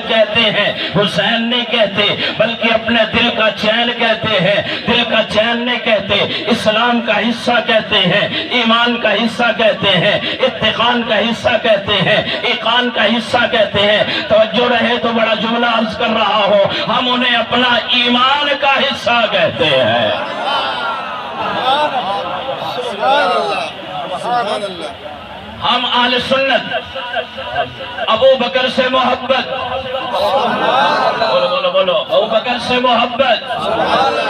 کہتے ہیں، حسین نہیں کہتے، بلکہ اپنے دل کا چین کہتے ہیں، دل کا چین نہیں کہتے، اسلام کا حصہ کہتے ہیں، ایمان کا حصہ کہتے ہیں، اتقان کا حصہ کہتے ہیں، ایقان کا حصہ کہتے ہیں۔ توجہ رہے تو بڑا جملہ عرض کر رہا ہو، ہم انہیں اپنا ایمان کا حصہ کہتے ہیں۔ ہم اہل سنت ابو بکر سے محبت، بولو بولو ابو بکر سے محبت،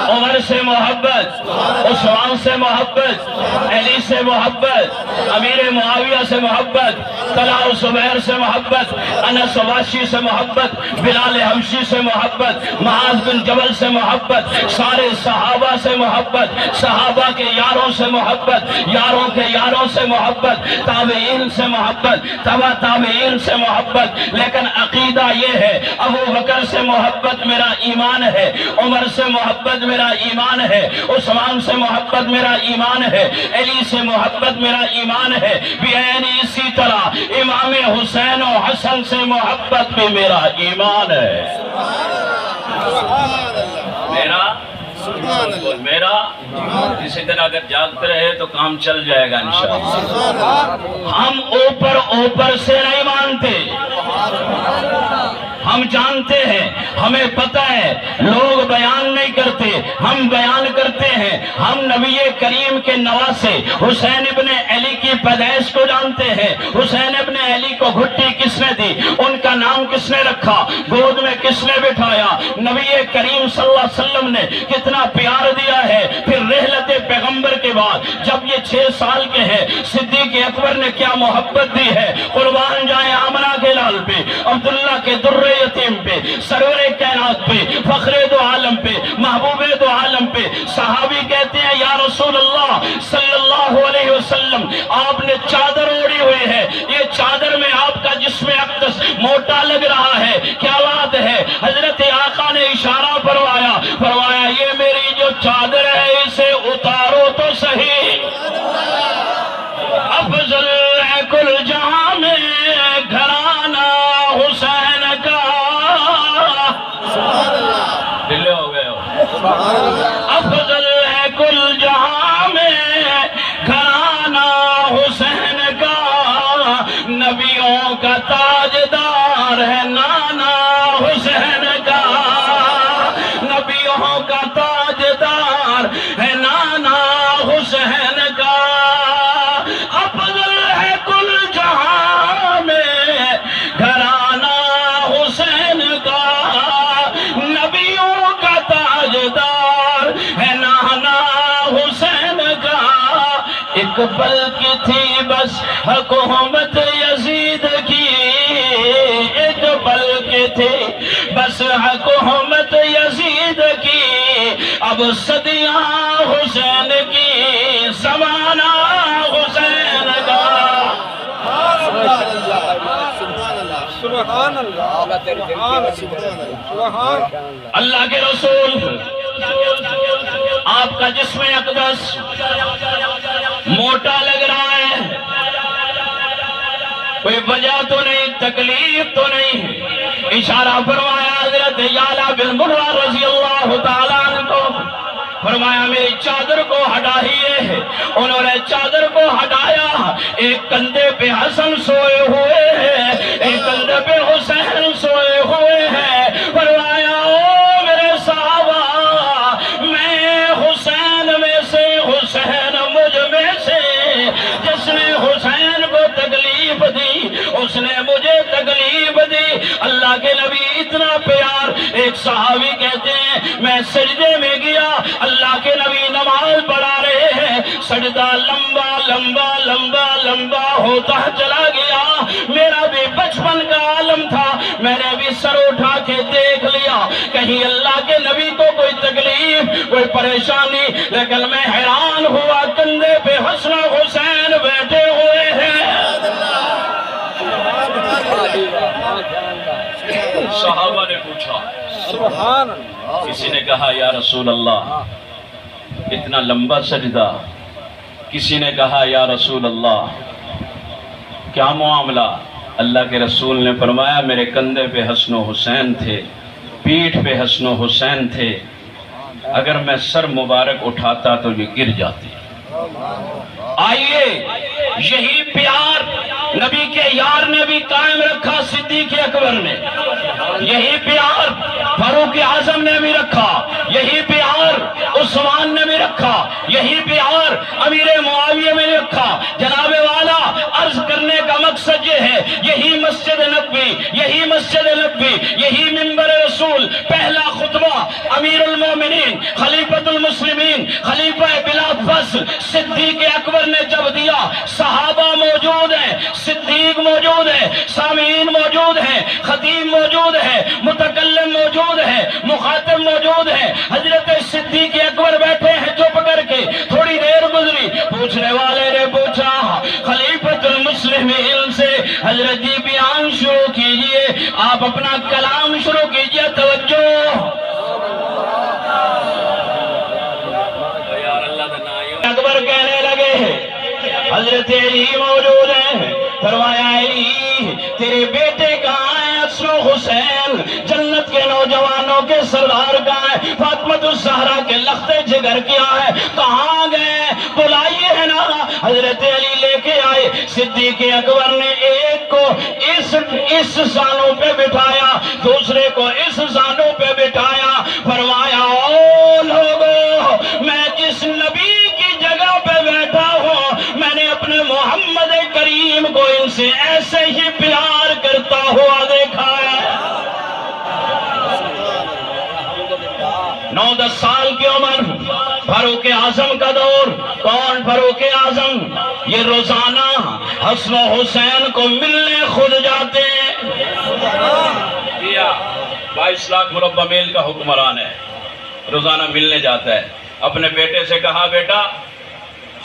عمر سے محبت، عثمان سے محبت، علی سے محبت، امیر معاویہ سے محبت، طلحہ و زبیر سے محبت، انس واشی سے محبت، بلال حبشی سے محبت، معاذ بن جبل سے محبت، سارے صحابہ سے محبت، صحابہ کے یاروں سے محبت، یاروں کے یاروں سے محبت، تابعین سے محبت، تبع تابعین سے محبت۔ لیکن عقیدہ یہ ہے، ابو بکر سے محبت میرا ایمان ہے، عمر سے محبت میرا ایمان ہے، عثمان سے محبت میرا ایمان ہے، علی سے محبت میرا ایمان ہے، اسی طرح امام حسین و حسن سے محبت بھی میرا ایمان ہے۔ میرا اسی طرح اگر جاگتے رہے تو کام چل جائے گا انشاءاللہ۔ ہم اوپر سے نہیں مانتے، ہم جانتے ہیں، ہمیں پتہ ہے، لوگ بیان نہیں کرتے، ہم بیان کرتے ہیں۔ ہم نبی کریم کے نواسے حسین ابن علی کی پیدائش کو جانتے ہیں۔ حسین ابن علی کو گھٹی کس نے دی، ان کا نام کس نے رکھا، گود میں کس نے بٹھایا، نبی کریم صلی اللہ علیہ وسلم نے کتنا پیار دیا ہے۔ پھر رحلت پیغمبر کے بعد جب یہ 6 سال کے ہیں، صدیق اکبر نے کیا محبت دی ہے، قربان جائیں آمنہ کے لال پہ، عبداللہ کے در یتیم پہ، سرور کائنات پہ، فخر دو عالم پہ، محبوب دو عالم پہ۔ صحابی کہتے ہیں یا رسول اللہ صلی اللہ علیہ وسلم، آپ نے چادر اوڑی ہوئی ہے، یہ چادر میں آپ کا جسم اقدس موٹا لگ رہا ہے، کیا بات ہے؟ حضرت آقا نے اشارہ فرمایا یہ میری جو چادر ہے اسے اتارو تو صحیح۔ افضل ہے کل جہاں میں گھرانہ حسین کا، دلے ہو گئے ہو، افضل ہے کل جہاں میں گھرانہ حسین کا، نبیوں کا تاجدار ہے نانا حسین کا، نبیوں کا تاجدار ہے نانا حسین کا، افضل ہے کل جہاں میں گھرانہ حسین کا، نبیوں کا تاجدار ہے نانا حسین کا۔ ایک پل کی تھی بس حکومت یزید کی، ایک پل کی تھی بس حکومت یزید کی، اب صدیاں حسین کی، زمانہ حسین کا۔ اللہ کے رسول آپ کا جسم اقدس موٹا لگ رہا ہے، کوئی وجہ تو نہیں، تکلیف تو نہیں، اشارہ فرمایا حضرت یعلا بن مرہ رضی اللہ تعالیٰ عنہ کو، فرمایا میری چادر کو ہٹائیے۔ انہوں نے چادر کو ہٹایا، ایک کندھے پہ حسن سوئے ہوئے ہیں، ایک کندھے پہ حسین سوئے ہوئے ہیں۔ فرمایا او میرے صحابہ، میں حسین میں سے، حسین مجھ میں سے، جس نے حسین کو تکلیف دی اس نے مجھے تکلیف دی۔ اللہ کے نبی اتنا پیار، ایک صحابی کہتے ہیں میں سجدے میں گیا، اللہ کے نبی نماز پڑھا رہے ہیں، سجدہ لمبا لمبا لمبا لمبا ہوتا چلا گیا، میرا بھی بچپن کا عالم تھا، میں نے بھی سر اٹھا کے دیکھ لیا کہیں اللہ کے نبی کو کوئی تکلیف کوئی پریشانی، لیکن میں حیران ہوا، کندھے پہ حسن حسین بیٹھے ہوئے ہیں۔ صحابہ نے پوچھا، کسی نے کہا یا رسول اللہ اتنا لمبا سجدہ، کسی نے کہا یا رسول اللہ کیا معاملہ، اللہ کے رسول نے فرمایا میرے کندھے پہ حسن و حسین تھے، پیٹھ پہ حسن و حسین تھے، اگر میں سر مبارک اٹھاتا تو یہ گر جاتی۔ آئیے یہی پیار نبی کے یار نے بھی قائم رکھا صدیق اکبر نے، یہی پیار فاروق اعظم نے بھی رکھا، یہی پیار عثمان نے بھی رکھا، یہی پیار امیر معاویہ نے بھی رکھا۔ جناب والا عرض کرنے کا مقصد یہ ہے، یہی مسجد نبوی، یہی مسجد نبوی، یہی منبر رسول، پہلا خطبہ امیر المومنین خلیفۃ المسلمین خلیفہ بلا فصل صدیق اکبر نے جب دیا، صحابہ موجود ہیں، صدیق موجود ہے، سامعین موجود ہیں، خطیب موجود ہے، متکلم موجود ہے، مخاطب موجود ہے۔ حضرت صدیق اکبر بیٹھے ہیں چپ کر کے، تھوڑی دیر گزری، پوچھنے والے نے پوچھا خلیفۃ المسلمین سے، حضرت جی بیان شروع کیجئے، آپ اپنا کلام شروع کیجئے، توجہ۔ اکبر کہنے لگے، حضرت علی موجود ہیں، فرمایا علی تیرے بیٹے کہاں ہیں؟ حسن و حسین جنت کے نوجوانوں کے سردار کہاں ہیں؟ فاطمہ الزہرا کے لخت جگر کیا ہے؟ کہاں گئے؟ بلائیے ہے نا۔ حضرت علی لے کے آئے، صدیق اکبر نے ایک کو اس زانوں پہ بٹھایا، دوسرے کو اس زانوں پہ بٹھایا، فرمایا او لوگو میں جس نبی کی جگہ پہ بیٹھا ہوں، میں نے اپنے محمد کریم کو ان سے ایسے ہی پیار کرتا ہوا دیکھا ہے۔ 9-10 سال کی عمر، فاروق اعظم کا دور۔ کون فاروق اعظم؟ یہ روزانہ حسن و حسین کو ملنے خود جاتے ہیں۔ 22 لاکھ مربع میل کا حکمران ہے، روزانہ ملنے جاتا ہے۔ اپنے بیٹے سے کہا بیٹا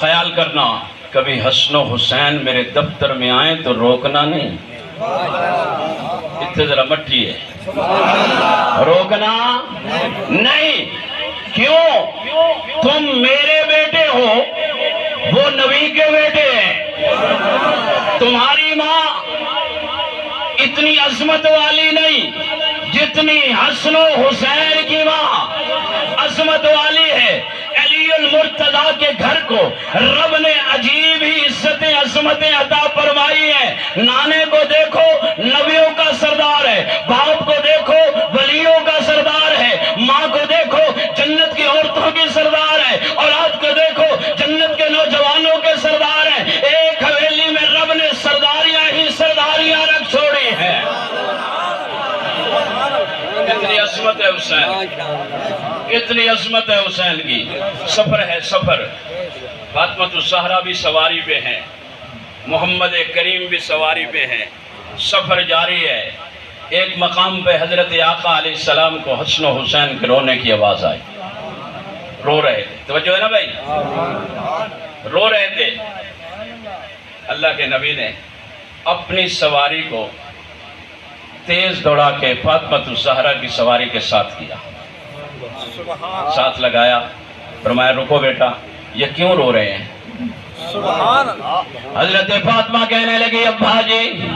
خیال کرنا کبھی حسن و حسین میرے دفتر میں آئیں تو روکنا نہیں، اتنے ذرا مٹھی ہے، روکنا نہیں۔ کیوں؟ تم میرے بیٹے ہو، وہ نبی کے بیٹے ہیں۔ تمہاری ماں اتنی عظمت والی نہیں جتنی حسن و حسین کی ماں عظمت والی ہے۔ علی المرتضیٰ کے گھر کو رب نے عجیب ہی عزتیں عظمتیں عطا فرمائی ہیں۔ نانے کو دیکھو نبیوں کا سردار ہے، باپ کو دیکھو ولیوں کا سردار ہے، ماں کو دیکھو جنت کی عورتوں کی سردار ہے، اولاد کو دیکھو جنت کے نوجوانوں کے سردار ہیں۔ ایک حویلی میں رب نے سرداریاں ہی سرداریاں رکھ چھوڑی ہیں۔ اتنی عظمت ہے حسین، اتنی عظمت ہے حسین کی۔ سفر ہے سفر، فاطمہ الزہرا بھی سواری پہ ہیں، محمد کریم بھی سواری پہ ہیں، سفر جاری ہے۔ ایک مقام پہ حضرت آقا علیہ السلام کو حسن و حسین کے رونے کی آواز آئی، رو رہے تھے، توجہ ہے نا بھائی، رو رہے تھے۔ اللہ کے نبی نے اپنی سواری کو تیز دوڑا کے فاطمہ الزہرا کی سواری کے ساتھ کیا، ساتھ لگایا، فرمایا رکو بیٹا یہ کیوں رو رہے ہیں؟ حضرت فاطمہ کہنے لگی ابا جی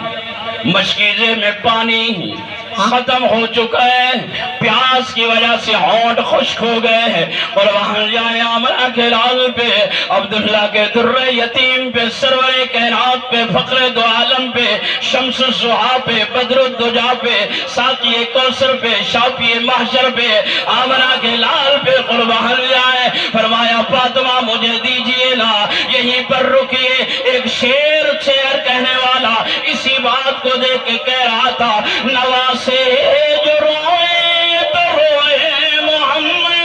مشکیزے میں پانی ختم ہو چکا ہے، پیاس کی وجہ سے ہونٹ خشک ہو گئے ہیں، اور وہاں جائے آمنہ کے لال پہ، عبداللہ کے در یتیم پہ، سرور کائنات پہ، فخر دو عالم پہ، شمس الضحیٰ پہ، بدر الدجا پہ، ساقی کوثر پہ، شافی محشر پہ، آمنہ کے لال پہ قربان جائے۔ فرمایا فاطمہ مجھے دیجئے نا، یہیں پر رکیے۔ ایک شیر کہنے والا اسی بات کو دیکھ کے کہہ رہا تھا، نواسے جو روئے تو روئے محمد،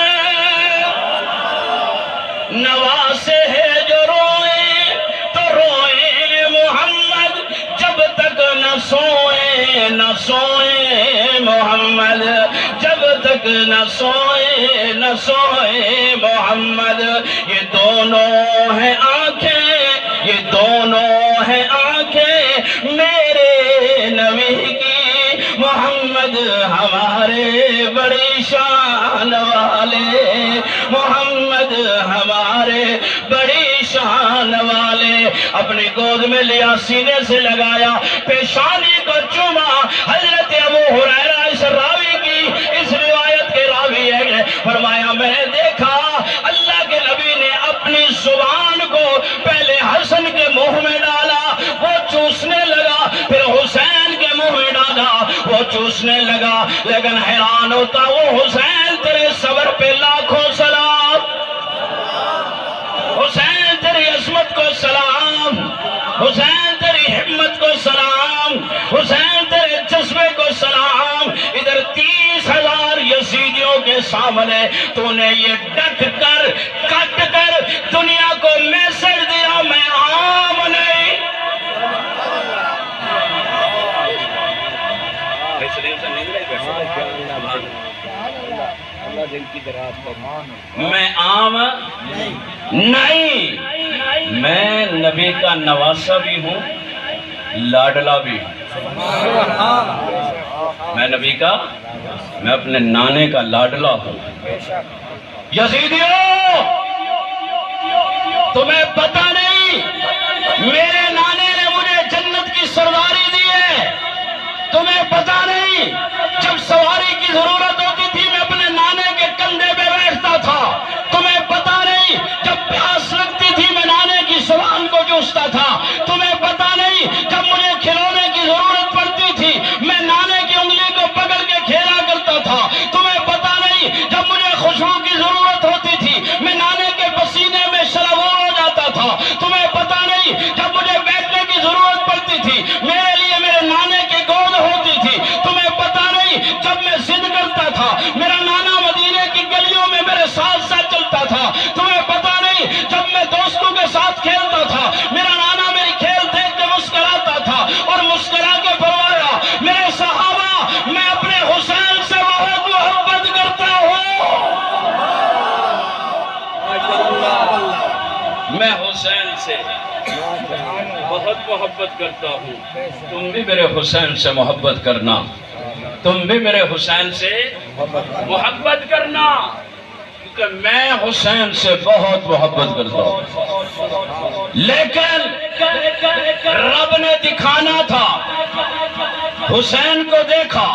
نواسے جو روئے تو روئے محمد، جب تک نہ سوئے نہ سوئے محمد، جب تک نہ سوئے نہ سوئے محمد۔ یہ دونوں ہیں آنکھیں، یہ دونوں ہیں آنکھیں میرے نبی کی، محمد ہمارے بڑی شان والے، محمد ہمارے بڑی شان والے۔ اپنی گود میں لیا، سینے سے لگایا، پیشانی کو چوما۔ حضرت ابو ہریرہ اس راوی کی، اس روایت کے راوی ہے، فرمایا میں نے دیکھا اللہ کے نبی نے اپنی زبان کو پہلے حسن کے منہ میں ڈالا، وہ چوسنے لگا، پھر حسین کے منہ میں ڈالا، وہ چوسنے لگا۔ لیکن حیران ہوتا وہ حسین تیرے صبر پہ لاکھوں سلام، حسین تیری عظمت کو سلام، حسین تیری ہمت کو سلام، حسین تیرے جذبے کو سلام۔ ادھر 30,000 یزیدیوں کے سامنے تو نے یہ ڈٹ کر کٹ کر دنیا کو میسج دیا میں عام نہیں۔ میں عام نہیں، میں نبی کا نواسہ بھی ہوں، لاڈلا بھی ہوں۔ میں نبی کا، میں اپنے نانے کا لاڈلا ہوں۔ یزیدیوں تمہیں پتہ نہیں میرے نانے نے مجھے جنت کی سرداری دی ہے، تمہیں پتہ نہیں جب سواری کی ضرورت ہوتی تھی میں اپنے نانے کے کندھے پہ بیٹھتا تھا، تمہیں پتہ نہیں جب پیاس لگتی تھی میں نانے کی زبان کو چوستا تھا، تمہیں پتہ نہیں جب مجھے کھلونے کی ضرورت پڑتی تھی میں نانے کی انگلی کو پکڑ کے کھیلا کرتا تھا، تمہیں پتہ نہیں جب مجھے خوشبو کی ضرورت ہوتی تھی میں نانے کے پسینے میں شرابور ہو جاتا تھا، تمہیں پتہ نہیں جب مجھے بیٹھنے کی ضرورت پڑتی تھی میرے لیے میرے نانے کی گود ہوتی تھی، تمہیں پتہ نہیں جب میں ضد کرتا تھا میرا نانا مدینے کی گلیوں میں میرے ساتھ ساتھ چلتا تھا، تمہیں پتہ نہیں جب میں دوستوں کے ساتھ کھیلتا تھا میرا نانا میری کھیل دیکھ کے مسکراتا تھا اور مسکرا کے فرمایا میرے صحابہ میں اپنے حسین سے بہت محبت کرتا ہوں، میں حسین سے بہت محبت کرتا ہوں، تم بھی میرے حسین سے محبت کرنا، تم بھی میرے حسین سے محبت کرنا، کیونکہ میں حسین سے بہت محبت کرتا ہوں۔ لیکن رب نے دکھانا تھا، حسین کو دیکھا،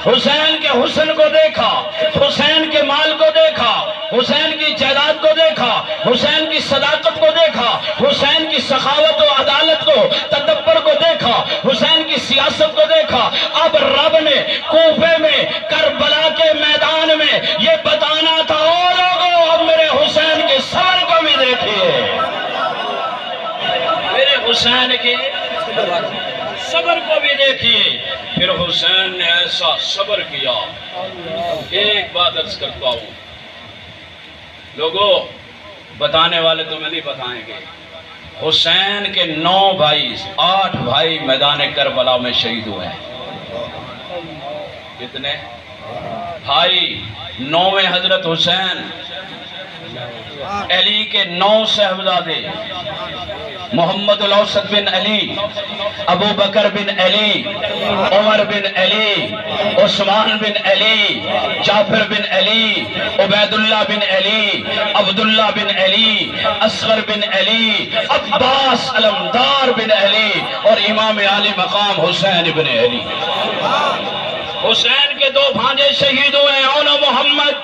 حسین کے حسن کو دیکھا، حسین کے مال کو دیکھا، حسین کی جائیداد کو دیکھا، حسین کی صداقت کو دیکھا، حسین کی سخاوت و عدالت کو، تدبر کو دیکھا، حسین کی سیاست کو دیکھا۔ اب رب نے کوفے میں کربلا کے میدان میں یہ بتانا تھا او لوگوں اب میرے حسین کے صبر کو بھی دیکھیے، میرے حسین کے صبر کو بھی دیکھیے۔ پھر حسین نے ایسا صبر کیا۔ ایک بات عرض کرتا ہوں لوگوں، بتانے والے تمہیں نہیں بتائیں گے، حسین کے 9 بھائی 8 بھائی میدان کربلا میں شہید ہوئے ہیں۔ کتنے بھائی؟ 9ویں حضرت حسین، علی کے 9 صاحبزادے، محمد الاوسط بن علی، ابو بکر بن علی، عمر بن علی، عثمان بن علی، جعفر بن علی، عبید اللہ بن علی، عبداللہ بن علی، اصغر بن علی، عباس علمدار بن علی اور امام عالی مقام حسین بن علی۔ حسین کے 2 بھانجے شہید ہوئے ہیں، اون و محمد،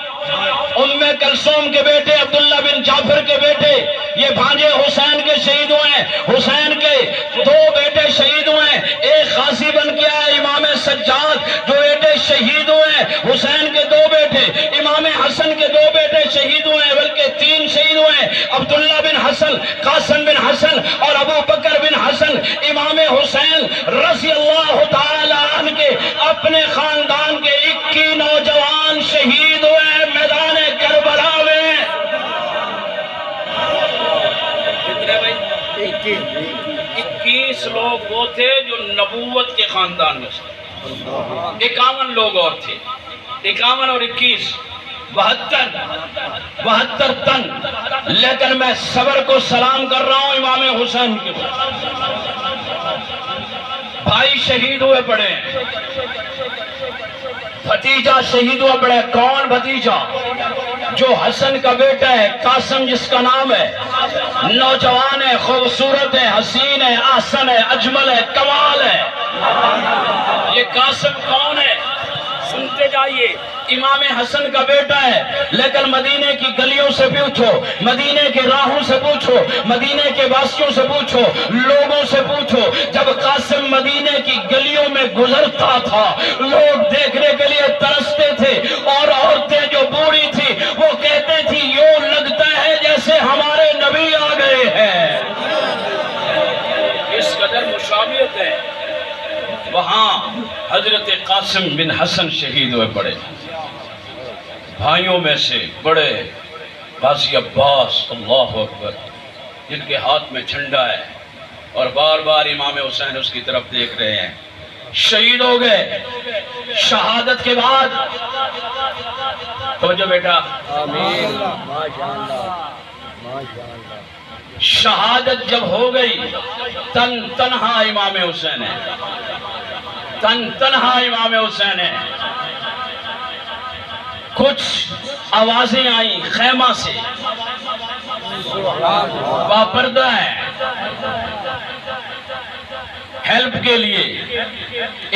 ام کلثوم کے بیٹے عبداللہ بن جعفر کے بیٹے، یہ بھانجے حسین کے شہید ہوئے ہیں۔ حسین کے 2 بیٹے شہید ہوئے ہیں، ایک غازی بن گیا ہے امام سجاد، جو بیٹے شہید ہوئے ہیں۔ حسین کے 2 بیٹے، امام حسن کے 2 بیٹے شہید ہوئے ہیں، بلکہ 3 شہید ہوئے ہیں، عبداللہ بن حسن، قاسم بن حسن اور ابو بکر بن حسن۔ امام حسین رضی اللہ تعالی عنہ کے اپنے خاندان کے 21 نوجوان شہید ہوئے ہیں میدان کربلا میں۔ کتنے بھائی؟ 21 لوگ وہ تھے جو نبوت کے خاندان میں سے، 51 لوگ اور تھے، 51 اور 21 72 تن۔ لیکن میں صبر کو سلام کر رہا ہوں امام حسین کے بھائی شہید ہوئے پڑے ہیں، بھتیجا شہید ہوا پڑا ہے۔ کون بھتیجا؟ جو حسن کا بیٹا ہے، قاسم جس کا نام ہے، نوجوان ہے، خوبصورت ہے، حسین ہے، احسن ہے، اجمل ہے، کمال ہے۔ یہ قاسم کون ہے؟ سنتے جائیے۔ امام حسن کا بیٹا ہے، لیکن مدینے کی گلیوں سے پوچھو، مدینے کے راہوں سے پوچھو، مدینے کے واسطوں سے پوچھو، لوگوں سے پوچھو، جب قاسم مدینے کی گلیوں میں گزرتا تھا لوگ دیکھنے کے لیے ترستے تھے، اور عورتیں جو بوڑھی تھی وہ کہتے تھی یوں لگتا ہے جیسے ہمارے نبی آ گئے ہیں۔ اس قدر مشابہت ہے۔ وہاں حضرت قاسم بن حسن شہید ہوئے پڑے، بھائیوں میں سے بڑے غازی عباس، اللہ اکبر، جن کے ہاتھ میں جھنڈا ہے اور بار بار امام حسین اس کی طرف دیکھ رہے ہیں، شہید ہو گئے۔ شہادت کے بعد توجہ بیٹا، شہادت جب ہو گئی تنہا امام حسین ہے، تنہا امام حسین ہے۔ کچھ آوازیں آئیں خیمہ سے، باپردہ ہے، ہیلپ کے لیے۔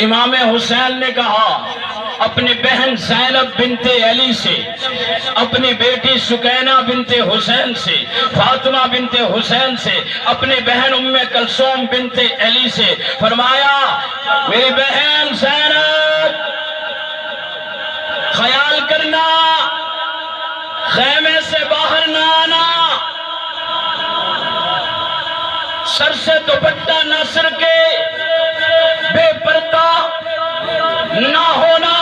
امام حسین نے کہا اپنی بہن زینب بنت علی سے، اپنی بیٹی سکینہ بنت حسین سے، فاطمہ بنت حسین سے، اپنی بہن ام کلثوم بنت علی سے فرمایا میری بہن زینب خیال کرنا، خیمے سے باہر نہ آنا، سر سے دوپٹہ نہ سر کے، بے پردہ نہ ہونا،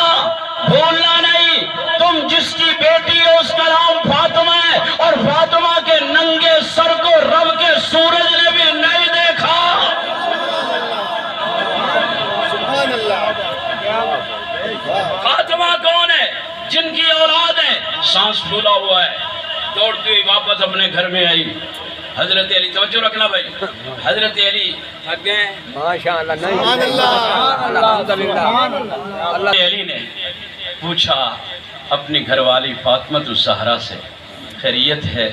بھولنا نہیں، تم جس کی بیٹی ہو اس کا نام فاطمہ ہے، اور فاطمہ کے ننگے سر کو رب کے سورج نے بھی نہیں دیکھا۔ فاطمہ کون ہے؟ جن کی اولاد ہے۔ سانس پھولا ہوا ہے، دوڑتی ہوئی واپس اپنے گھر میں آئی۔ حضرت علی، توجہ رکھنا بھائی، حضرت علی تھک گئے، ماشاءاللہ، حضرت علی نے پوچھا اپنی گھر والی فاطمہ الزہرا سے، خیریت ہے؟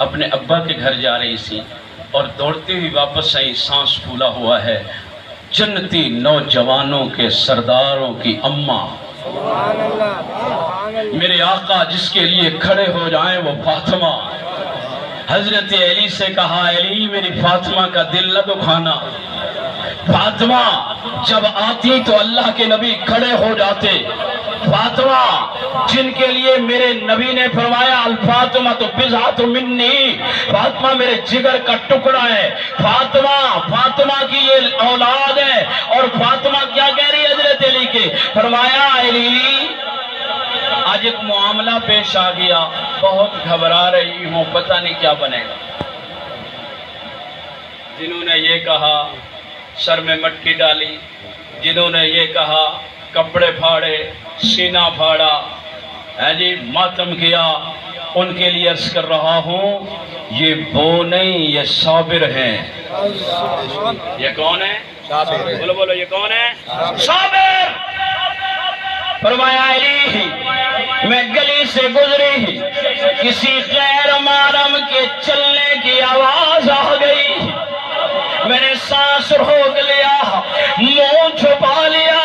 اپنے ابا کے گھر جا رہی سی اور دوڑتی ہوئی واپس آئی، سانس پھولا ہوا ہے، جنتی نوجوانوں کے سرداروں کی اماں، میرے آقا جس کے لیے کھڑے ہو جائیں وہ فاطمہ۔ حضرت علی سے کہا علی میری فاطمہ کا دل نہ دکھانا، فاطمہ جب آتی تو اللہ کے نبی کھڑے ہو جاتے، فاطمہ جن کے لیے میرے نبی نے فرمایا الفاطمہ تو بضعۃ منی، فاطمہ میرے جگر کا ٹکڑا ہے، فاطمہ کی یہ اولاد ہے۔ اور فاطمہ کیا کہہ رہی ہے حضرت علی کے؟ فرمایا علی آج ایک معاملہ پیش آ گیا، بہت گھبرا رہی ہوں، پتہ نہیں کیا بنے گا۔ جنہوں نے یہ کہا سر میں مٹی ڈالی، جنہوں نے یہ کہا کپڑے پھاڑے، سینہ پھاڑا، جی ماتم کیا، ان کے لیے عرض کر رہا ہوں یہ وہ نہیں، یہ صابر ہیں۔ یہ کون ہے؟ بولو بولو، یہ کون ہے؟ صابر۔ فرمایا علی میں گلی سے گزری، کسی غیر محرم کے چلنے کی آواز آ گئی، میں نے سانس روک لیا، منہ چھپا لیا،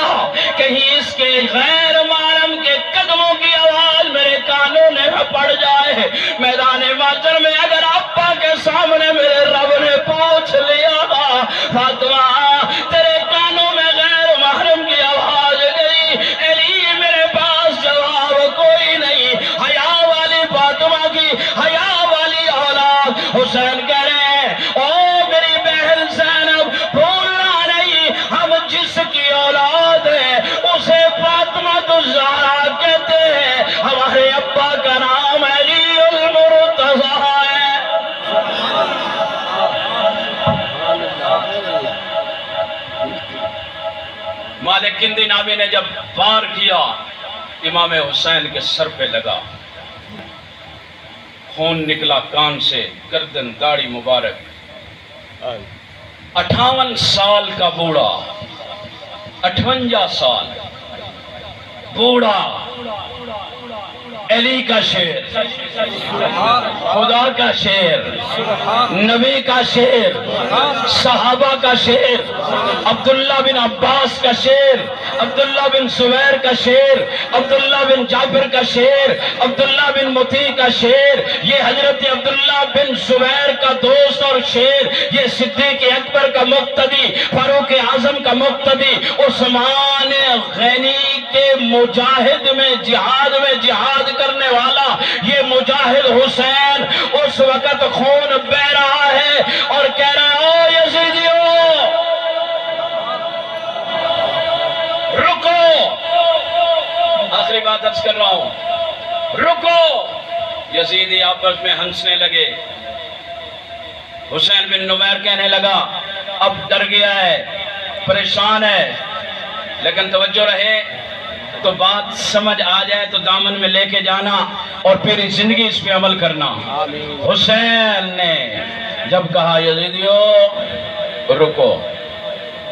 کہیں اس کے غیر محرم کے قدموں کی آواز میرے کانوں میں پڑ جائے۔ میدان محشر میں اگر ابا کے سامنے میرے رب نے پوچھ لیا فاطمہ تیرے کانوں میں غیر محرم کی آواز گئی، علی میرے پاس جواب کوئی نہیں۔ حیا والی فاطمہ کی حیا والی اولاد حسین کہہ رہے ہیں او میری بہن زینب بھولنا نہیں، ہم جس کی اولاد ہے اسے فاطمہ الزہرا کہتے ہیں، ہمارے ابا کا نام علی المرتضی ہے۔ مالک کندی نامی نے جب وار کیا امام حسین کے سر پہ لگا، خون نکلا کان سے، گردن داڑھی مبارک، 58 سال کا بوڑھا، 58 سال بوڑھا علی کا شعر، خدا کا شعر، نبی کا شعر، صحابہ کا شعر، عبداللہ بن عباس کا شعر، عبداللہ بن زبیر کا شعر، عبداللہ بن جابر کا شعر، عبداللہ بن مطیع کا شعر، یہ حضرت عبداللہ بن زبیر کا دوست اور شعر، یہ صدیق اکبر کا مقتدی، فاروق اعظم کا مقتدی، عثمان غنی کے مجاہد میں جہاد کرنے والا یہ مجاہد حسین اس وقت خون بہ رہا ہے اور کہہ رہا ہے او یزیدیو رکو، آخری بات عرض کر رہا ہوں، رکو۔ یزیدی آپس میں ہنسنے لگے۔ حسین بن نمیر کہنے لگا اب ڈر گیا ہے، پریشان ہے، لیکن توجہ رہے تو بات سمجھ آ جائے تو دامن میں لے کے جانا اور پھر زندگی اس پہ عمل کرنا۔ حسین نے جب کہا یزیدیو رکو،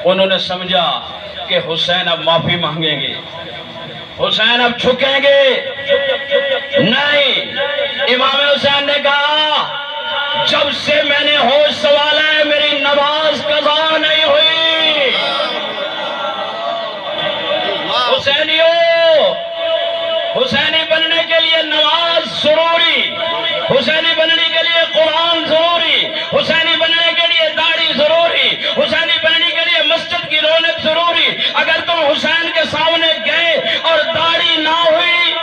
انہوں نے سمجھا کہ حسین اب معافی مانگیں گے، حسین اب جھکیں گے، نہیں۔ امام حسین نے کہا جب سے میں نے ہوش سنبھالا ہے میری نماز قضا نہیں ہوئی۔ حسینی بننے کے لیے نماز ضروری، حسینی بننے کے لیے قرآن ضروری، حسینی بننے کے لیے داڑھی ضروری، حسینی بننے کے لیے مسجد کی رونق ضروری۔ اگر تم حسین کے سامنے گئے اور داڑھی نہ ہوئی،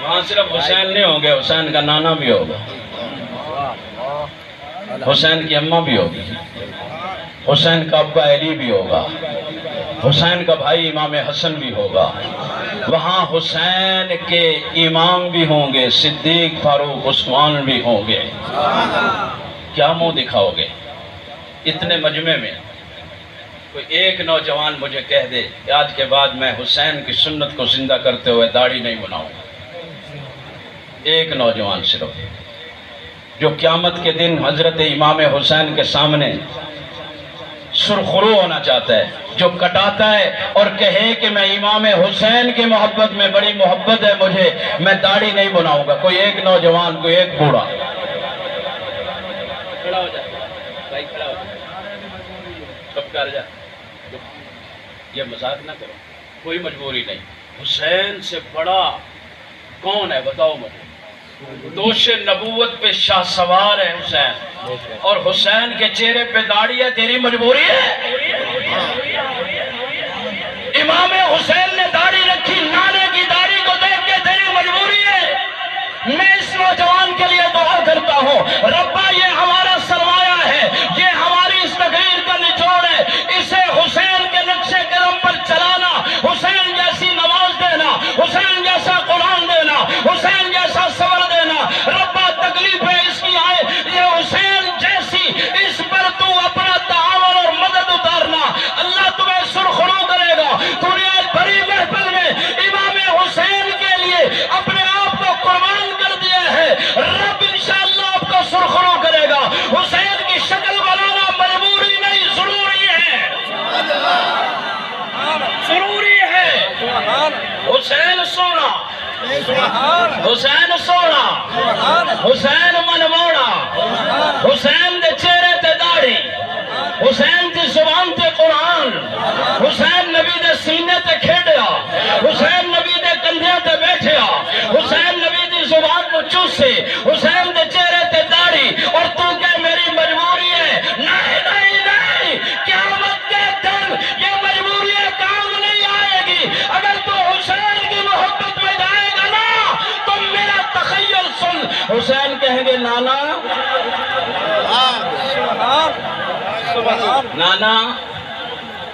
وہاں صرف حسین نہیں ہوگے، حسین کا نانا بھی ہوگا، حسین کی اماں بھی ہوگی، حسین کا ابا علی بھی ہوگا، حسین کا بھائی امام حسن بھی ہوگا، وہاں حسین کے امام بھی ہوں گے، صدیق فاروق عثمان بھی ہوں گے۔ کیا منہ دکھاؤ گے؟ اتنے مجمع میں کوئی ایک نوجوان مجھے کہہ دے کہ آج کے بعد میں حسین کی سنت کو زندہ کرتے ہوئے داڑھی نہیں بناؤں گا، ایک نوجوان صرف، جو قیامت کے دن حضرت امام حسین کے سامنے سرخرو ہونا چاہتا ہے، جو کٹاتا ہے اور کہے کہ میں امام حسین کی محبت میں بڑی محبت ہے مجھے، میں داڑھی نہیں بناؤں گا۔ کوئی ایک نوجوان، کوئی ایک بوڑھا کھڑا ہو جائے، بھائی کھڑا ہو جائے، چپ کر جا، یہ مذاق نہ کرو، کوئی مجبوری نہیں۔ حسین سے بڑا کون ہے بتاؤ مجھے؟ دوش نبوت پہ شاہ سوار ہے حسین، اور حسین کے چہرے پہ داڑھی ہے، تیری مجبوری ہے؟ امام حسین نے داڑھی رکھی، نانے کی داڑھی کو دیکھ کے تیری مجبوری ہے؟ میں اس نوجوان کے لیے دعا کرتا ہوں، ربا یہ ہمارا سرمایہ ہے، یہ ہماری اس تقریر کا نچوڑ ہے، اسے حسین کے نقشے قدم پر چلانا، حسین جیسی نماز دینا، حسین جیسا قرآن دینا، حسین جیسا صبر دینا۔ ربا تکلیفیں اس کی آئے، یہ حسین جیسی اس پر تو اپنا تعاون اور مدد اتارنا، اللہ تمہیں سرخرو کرے گا۔ تو نے آج بڑی محفل میں امام حسین کے لیے اپنے آپ کو قربان کر دیا ہے، رب انشاءاللہ آپ کو سرخرو کرے گا۔ حسین کی شکل بنانا مجبوری نہیں، ضروری ہے، ضروری ہے۔ حسین سونا، حسین سونا، حسین من موڑا، حسین دے چہرے تے داڑھی، حسین دی زبان تے قرآن، حسین نبی دے سینے تے کھیڑیا، حسین نبی دے کندھیاں تے بیٹھیا، حسین نبی دی زبان کو چوسے، حسین دے چہرے تے داڑھی، اور تو کہ میری مجبوری ہے؟ نہیں نہیں نہیں، قیامت کے دن یہ مجبوری کام نہیں آئے گی۔ اگر تو حسین کی محبت میں جائے گا نا تو میرا تخیل سن، حسین کہیں گے نانا نانا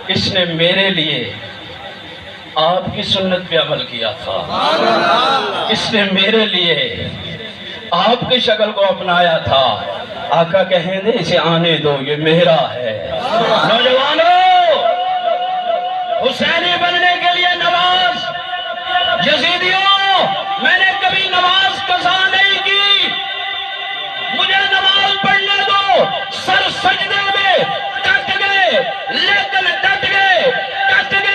اس نے میرے لیے آپ کی سنت پہ عمل کیا تھا، اس نے میرے لیے آپ کی شکل کو اپنایا تھا۔ آقا کہیں دے اسے آنے دو، یہ میرا ہے۔ نوجوانوں، حسینی بننے کے لیے نماز، یزیدیوں میں نے کبھی نماز قضا نہیں کی، مجھے نماز پڑھنے دو۔ سر سجدے میں کٹ گئے، لیکن ڈٹ گئے، کٹ گئے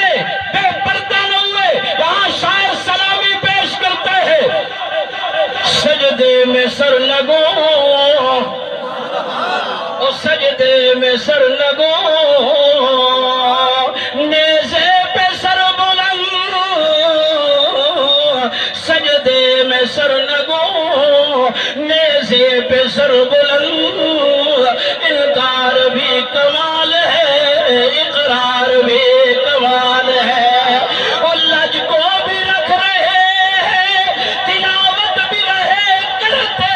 سر لگو اور سجدے میں سر لگو نیزے پہ سر بلند سجدے میں سر لگو نیزے پہ سر بلند انکار بھی کمال ہے اقرار بھی کمال ہے اور لج کو بھی رکھ رہے ہیں تلاوت بھی رہے کرتے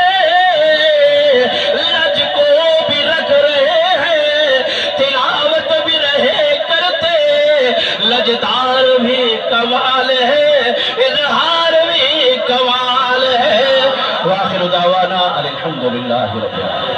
لج کو بھی رکھ رہے ہیں تلاوت بھی رہے کرتے لجدار بھی کمال ہے اظہار بھی کمال ہے وآخر دعوانا الحمدللہ رب العالمین